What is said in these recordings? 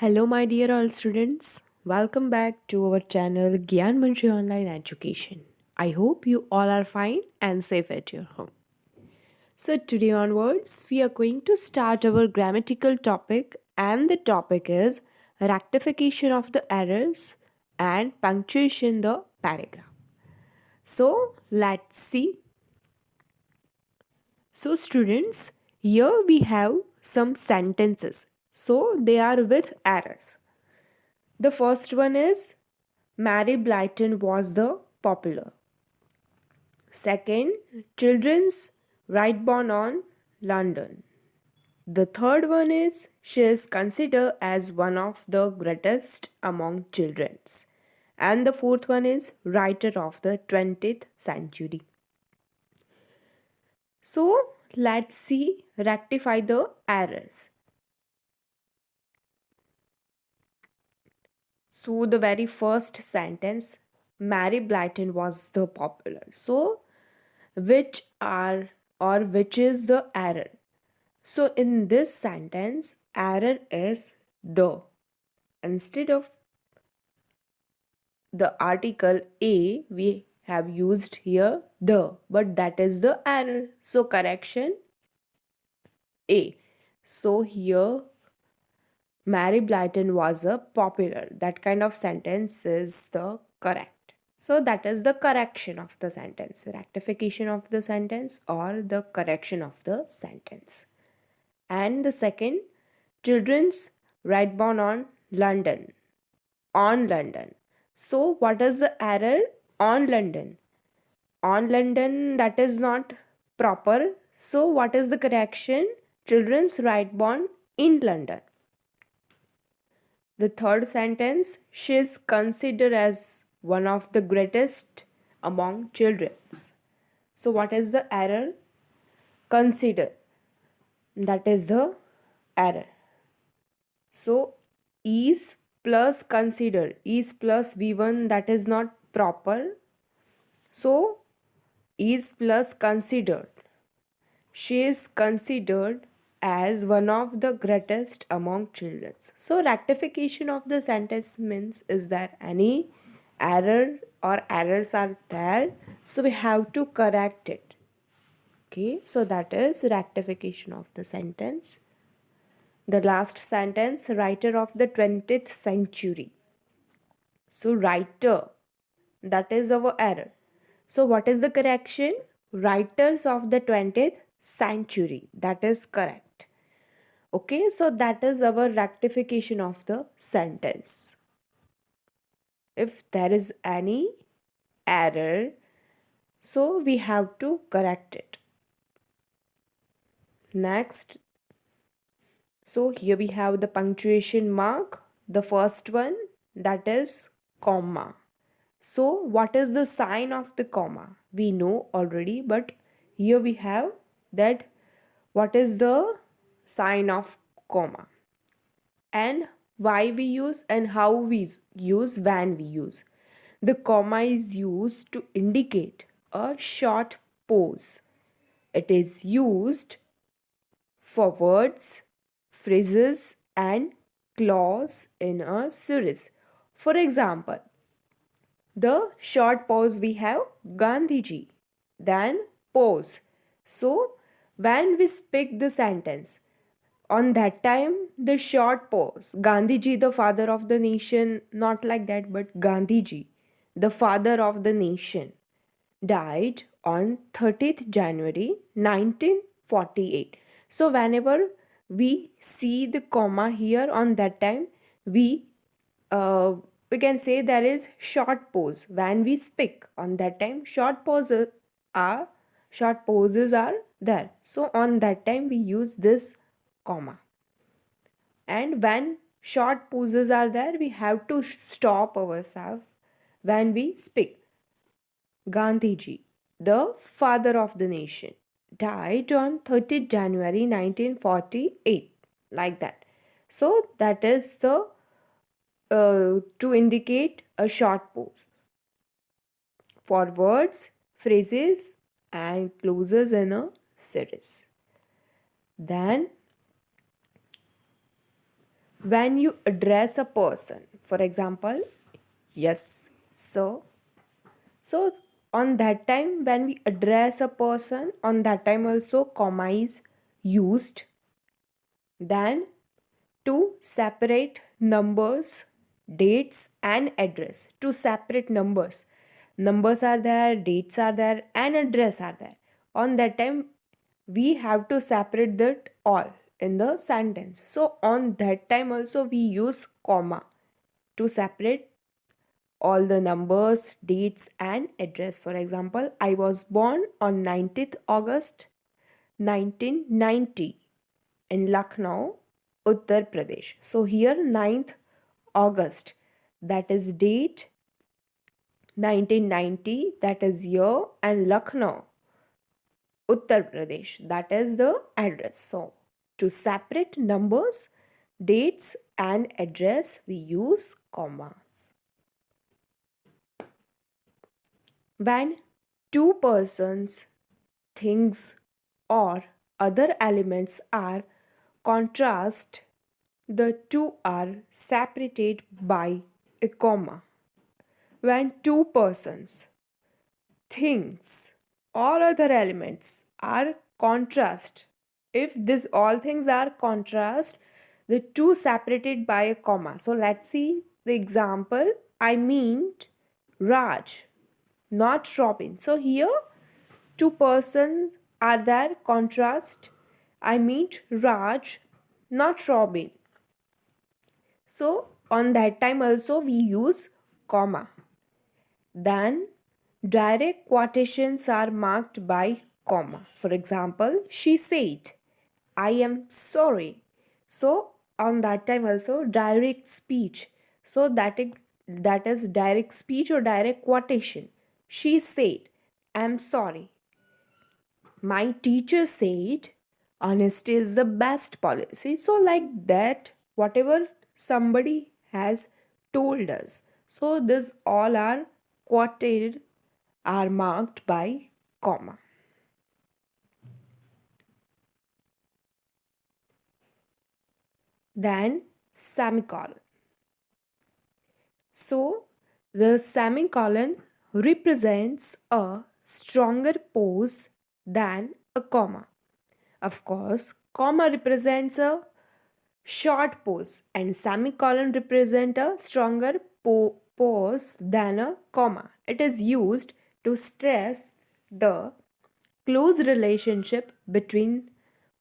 Hello, my dear all students. Welcome back to our channel G.M.Mahuva Online Education. I hope you all are fine and safe at your home. So, today onwards, we are going to start our grammatical topic, and the topic is rectification of the errors and punctuation the paragraph. So, let's see. So, students, here we have some sentences. So, they are with errors. The first one is Mary Blyton was the popular. Second, children's writerborn on London. The third one is she is considered as one of the greatest among children's. And the fourth one is writer of the 20th century. So let's see rectify the errors. So the very first sentence, Mary Blyton was the popular. So which are or which is the error? So in this sentence, error is the. Instead of the article a, we have used here the, but that is the error. So correction a. So here Mary Blyton was a popular. That kind of sentence is the correct. So that is the correction of the sentence, rectification of the sentence or the correction of the sentence. And the second, children's writerborn on London. On London. So what is the error? On London. On London, that is not proper. So what is the correction? Children's writerborn in London. The third sentence, she is considered as one of the greatest among children. So what is the error? Consider. That is the error. So is plus consider, is plus v1, that is not proper. So is plus considered. She is considered as one of the greatest among children. So rectification of the sentence means is there any error or errors are there, so we have to correct it. Okay, so that is rectification of the sentence. The last sentence, writer of the 20th century. So writer, that is our error. So what is the correction? Writers of the 20th century. That is correct. Okay, so that is our rectification of the sentence. If there is any error, so we have to correct it. Next, so here we have the punctuation mark. The first one, that is comma. So what is the sign of the comma? We know already, but here we have that what is the sign of comma and why we use and how we use when we use. The comma is used to indicate a short pause. It is used for words, phrases and clause in a series. For example, the short pause we have Gandhiji, then pause. So when we speak the sentence, on that time the short pause, Gandhiji the father of the nation, not like that but Gandhiji the father of the nation died on 30th January 1948. So whenever we see the comma here on that time, we uh, we can say there is short pause when we speak. On that time are short pauses are there. So on that time we use this comma. And when short pauses are there, we have to stop ourselves when we speak. Gandhiji, the father of the nation, died on 30th January 1948. Like that. So that is the to indicate a short pause for words, phrases, and clauses in a series. Then when you address a person. For example, yes, so. So on that time when we address a person, on that time also comma is used. Then to separate numbers, dates and address. To separate numbers. Numbers are there, dates are there and address are there. On that time we have to separate that all in the sentence. So on that time also we use comma to separate all the numbers, dates, and address. For example, I was born on 19th August 1990 in Lucknow, Uttar Pradesh. So here 9th August, that is date, 1990, that is year, and Lucknow, Uttar Pradesh, that is the address. So to separate numbers, dates, and address, we use commas. When two persons, things, or other elements are contrast, the two are separated by a comma. When two persons, things, or other elements are contrast, if this all things are contrast, the two separated by a comma. So let's see the example. I mean Raj, not Robin. So here two persons are there contrast. I meet Raj, not Robin. So on that time also we use comma. Then direct quotations are marked by comma. For example, she said, I am sorry. So on that time also direct speech. So that is direct speech or direct quotation. She said, I am sorry. My teacher said honesty is the best policy. So like that, whatever somebody has told us, so this all are quoted, are marked by comma. Then semicolon. So the semicolon represents a stronger pause than a comma. Of course, comma represents a short pause and semicolon represent a stronger pause than a comma. It is used to stress the close relationship between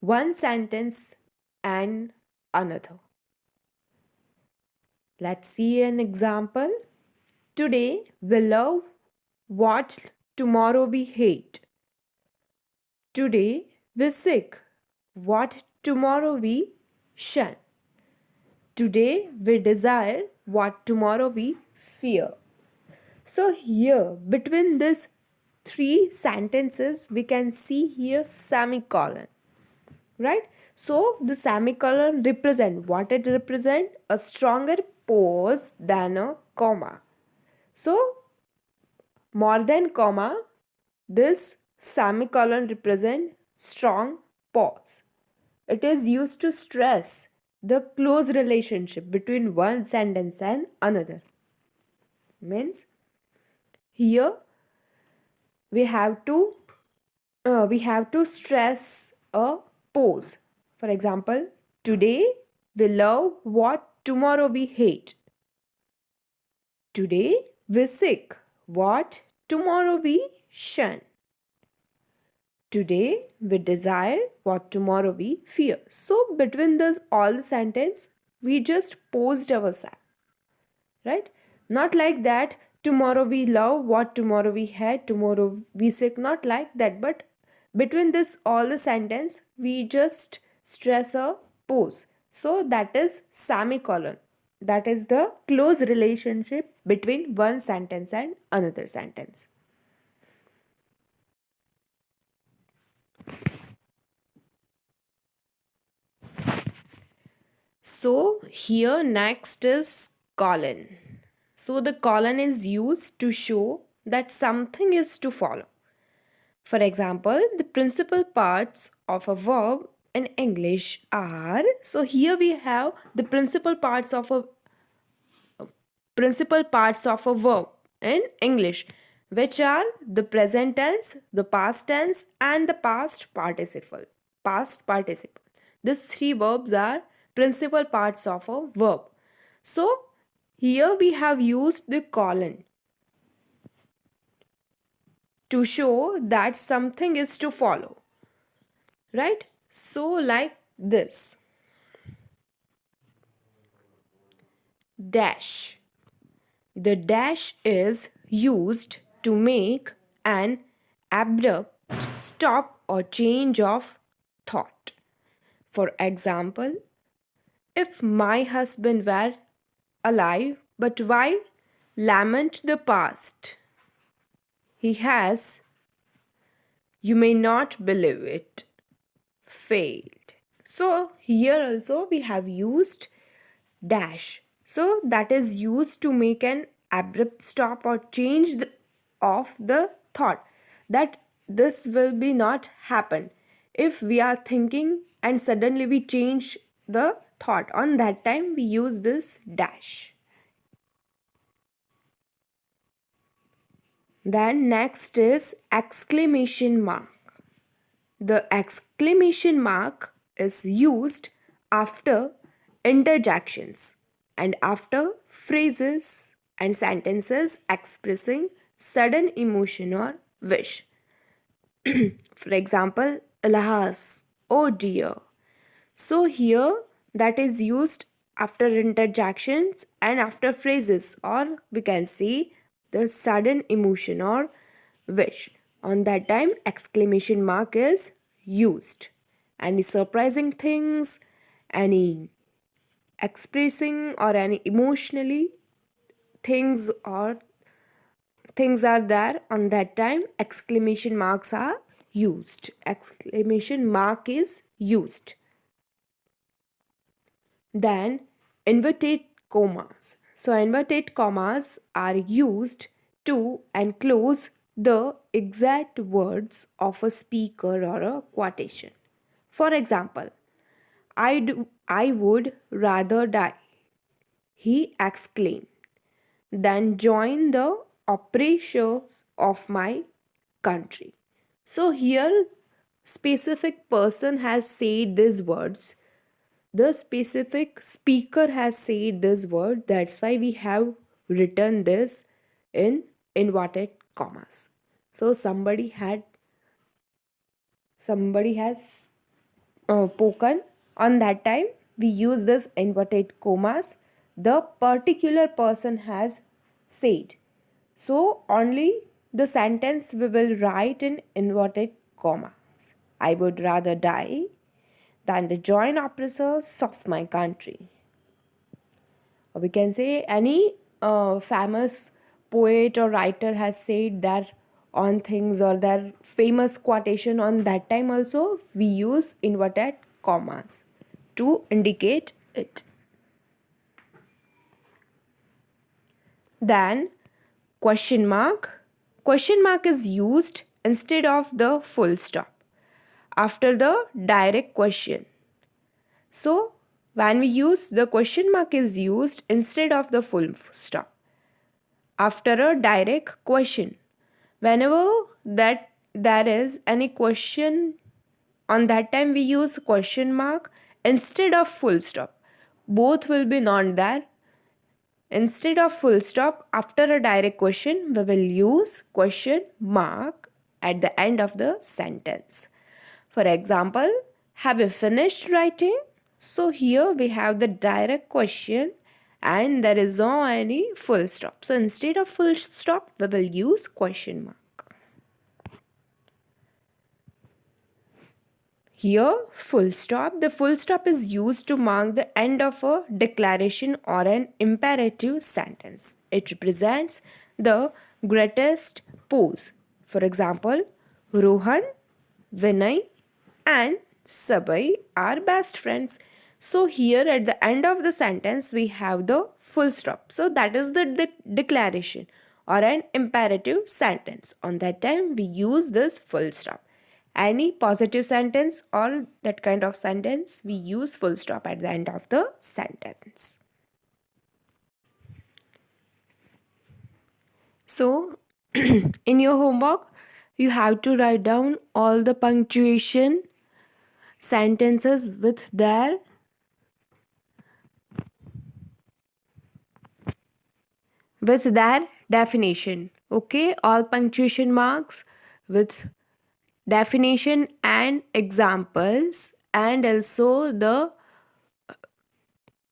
one sentence and another. Let's see an example. Today we love what tomorrow we hate. Today we seek what tomorrow we shun. Today we desire what tomorrow we fear. So here between these three sentences we can see here semicolon, right? So the semicolon represent what it represent, a stronger pause than a comma. So more than comma, this semicolon represent strong pause. It is used to stress the close relationship between one sentence and another. Means here we have to stress a pause. For example, today we love what tomorrow we hate. Today we seek what tomorrow we shun. Today we desire what tomorrow we fear. So between this all the sentence, we just paused ourselves, right? Not like that tomorrow we love what tomorrow we hate, tomorrow we seek, not like that, but between this all the sentence we just stress a pause. So that is semicolon. That is the close relationship between one sentence and another sentence. So here next is colon. So the colon is used to show that something is to follow. For example, the principal parts of a verb in English are, so here we have the principal parts of a verb in English, which are the present tense, the past tense, and the past participle. Past participle. These three verbs are principal parts of a verb. So here we have used the colon to show that something is to follow. Right? So like this. Dash. The dash is used to make an abrupt stop or change of thought. For example, if my husband were alive, but why lament the past? He has, you may not believe it, failed. So here also we have used dash. So that is used to make an abrupt stop or change of the thought, that this will be not happen. If we are thinking and suddenly we change the thought, on that time we use this dash. Then next is exclamation mark. The exclamation mark is used after interjections and after phrases and sentences expressing sudden emotion or wish. For example, alas, oh dear. So here that is used after interjections and after phrases, or we can say the sudden emotion or wish. On that time exclamation mark is used. Any surprising things, any expressing or any emotionally things or things are there, on that time exclamation marks are used. Exclamation mark is used. Then inverted commas. So inverted commas are used to enclose the exact words of a speaker or a quotation. For example, I would rather die, he exclaimed, than join the oppressors of my country. So here specific person has said these words, the specific speaker has said this word, that's why we have written this in inverted commas. So somebody has spoken, on that time we use this inverted commas, the particular person has said, so only the sentence we will write in inverted commas. I would rather die than the join oppressors of my country. Or we can say any famous poet or writer has said their on things or their famous quotation, on that time also we use inverted commas to indicate it. Then question mark. Question mark is used instead of the full stop after the direct question. So when we use, the question mark is used instead of the full stop after a direct question. Whenever that there is any question, on that time we use question mark instead of full stop. Both will be not there. Instead of full stop after a direct question, we will use question mark at the end of the sentence. For example, have you finished writing? So here we have the direct question and there is no any full stop. So instead of full stop, we will use question mark. Here, full stop. The full stop is used to mark the end of a declaration or an imperative sentence. It represents the greatest pose. For example, Rohan, Vinay and Sabay are best friends. So here at the end of the sentence we have the full stop. So that is the declaration or an imperative sentence. On that time we use this full stop. any positive sentence or that kind of sentence, we use full stop at the end of the sentence. So, in your homework, you have to write down all the punctuation sentences with their definition. Okay, all punctuation marks with definition and examples, and also the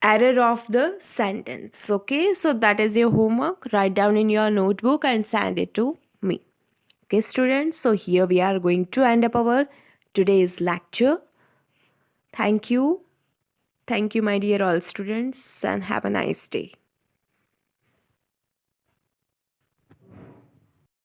error of the sentence. Okay, so that is your homework. Write down in your notebook and send it to me. Okay, students, so here we are going to end up our today's lecture. Thank you. Thank you, my dear all students, and have a nice day.